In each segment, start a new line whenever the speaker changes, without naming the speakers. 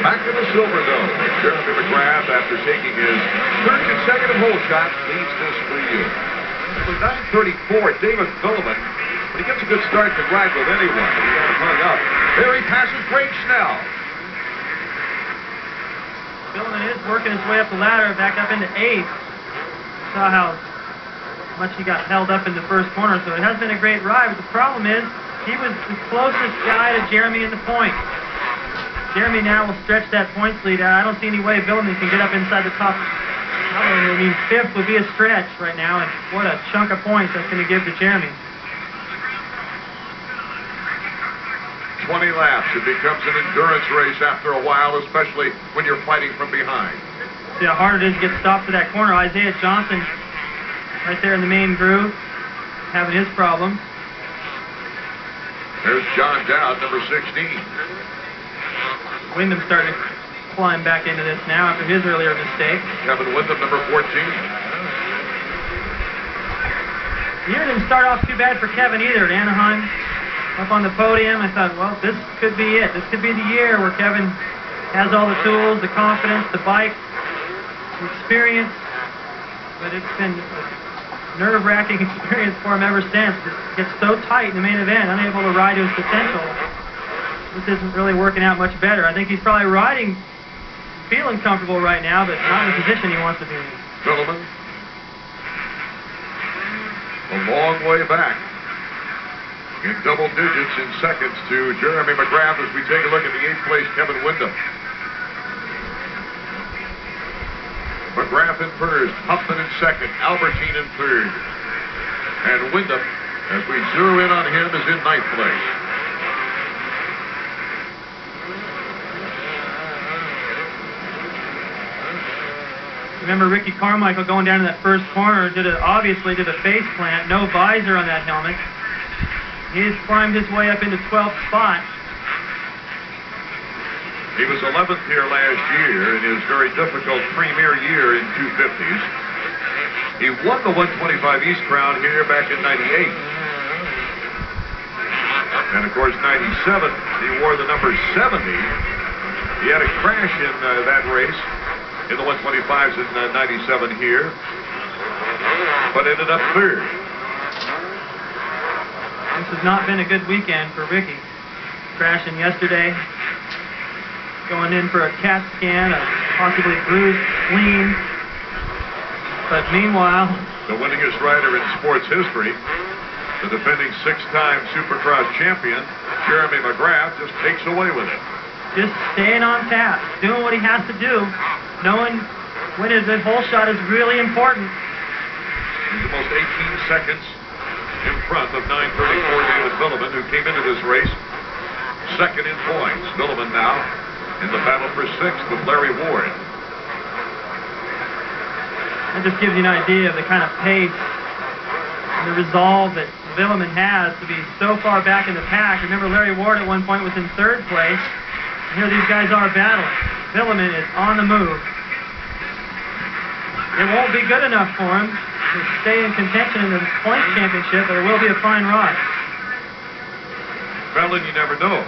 Back in the silver zone. Jeremy McGrath, after taking his third consecutive hole shot, leads this for you. For 9:34, David Philliman, when he gets a good start to drag with anyone, he got hung up. There he passes Greg Snell.
Philliman is working his way up the ladder, back up into 8th. Saw how much he got held up in the first corner, so it has been a great ride, but the problem is he was the closest guy to Jeremy in the point. Jeremy now will stretch that points lead out. I don't see any way Philliman can get up inside the top. I mean, 5th would be a stretch right now, and what a chunk of points that's going to give to Jeremy.
20 laps. It becomes an endurance race after a while, especially when you're fighting from behind.
See how hard it is to get stopped to that corner. Isaiah Johnson right there in the main groove, having his problem.
There's John Dowd, number 16.
Wyndham starting to climb back into this now after his earlier mistake.
Kevin Wyndham, number 14.
The year didn't start off too bad for Kevin either at Anaheim. Up on the podium, I thought, well, this could be it. This could be the year where Kevin has all the tools, the confidence, the bike, the experience. But it's been a nerve-wracking experience for him ever since. It gets so tight in the main event, unable to ride to his potential. This isn't really working out much better. I think he's probably riding, feeling comfortable right now, but not in the position he wants to be in.
Philliman, a long way back in double digits in seconds to Jeremy McGrath as we take a look at the 8th place Kevin Wyndham. McGrath in first, Huffman in second, Albertine in third. And Wyndham, as we zero in on him, is in 9th place.
Remember Ricky Carmichael going down to that first corner, obviously did a face plant, no visor on that helmet. He's climbed his way up into 12th spot.
He was 11th here last year in his very difficult premier year in 250s. He won the 125 East Crown here back in 98. And of course, 97, he wore the number 70. He had a crash in that race in the 125s in 97 here, but ended up third.
This has not been a good weekend for Ricky. Crashing yesterday, going in for a CAT scan, a possibly bruised spleen. But meanwhile,
the winningest rider in sports history, the defending 6-time Supercross champion, Jeremy McGrath, just takes away with it.
Just staying on task, doing what he has to do, knowing when his whole shot is really important.
He's almost 18 seconds in front of 934 David Philliman, who came into this race second in points. Philliman now in the battle for 6th with Larry Ward.
That just gives you an idea of the kind of pace and the resolve that Philliman has to be so far back in the pack. Remember, Larry Ward at one point was in 3rd place. And here these guys are battling. Philliman is on the move. It won't be good enough for him to stay in contention in the points championship, but it will be a fine ride.
Fallon, you never know.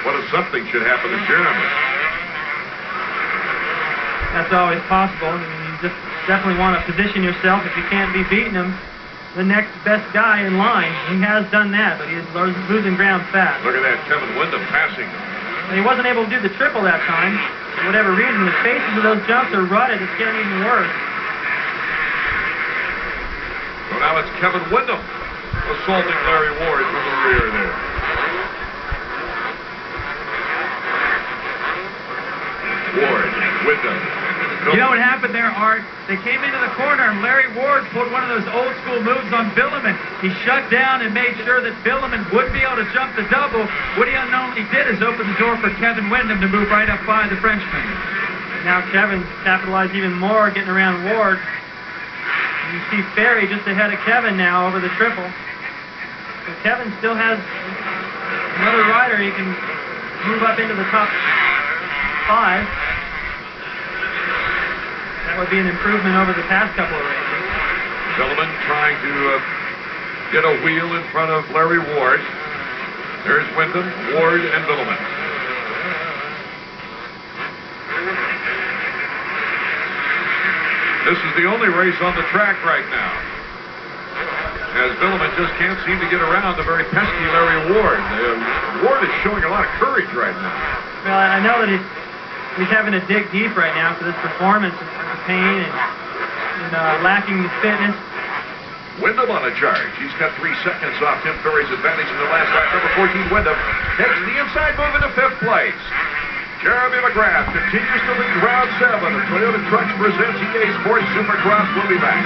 What if something should happen to Jeremy?
That's always possible. I mean, you just definitely want to position yourself, if you can't be beating him, the next best guy in line. He has done that, but he is losing ground fast.
Look at that, Kevin Wyndham passing.
And he wasn't able to do the triple that time. For whatever reason, the faces of those jumps are rutted. It's getting even worse.
So now it's Kevin Wyndham assaulting Larry Ward from the rear there. Ward, Wyndham.
You know what happened there, Art? They came into the corner, and Larry Ward pulled one of those old-school moves on Philliman. He shut down and made sure that Philliman wouldn't be able to jump the double. What he unknowingly did is open the door for Kevin Wyndham to move right up by the Frenchman.
Now Kevin capitalized even more, getting around Ward. And you see Ferry just ahead of Kevin now over the triple. So Kevin still has another rider he can move up into the top 5. That would be an improvement over the past couple of races.
Philliman trying to get a wheel in front of Larry Ward. There's Wyndham, Ward, and Philliman. This is the only race on the track right now, as Billiman just can't seem to get around the very pesky Larry Ward. Ward is showing a lot of courage right now.
Well, I know that he's having to dig deep right now for this performance, and pain and lacking the fitness.
Wyndham on a charge. He's got 3 seconds off Tim Ferry's advantage in the last lap. Number 14, Wyndham, takes the inside move into 5th place. Jeremy McGrath continues to lead round 7. The Toyota Trucks presents EA Sports Supercross. We'll be back.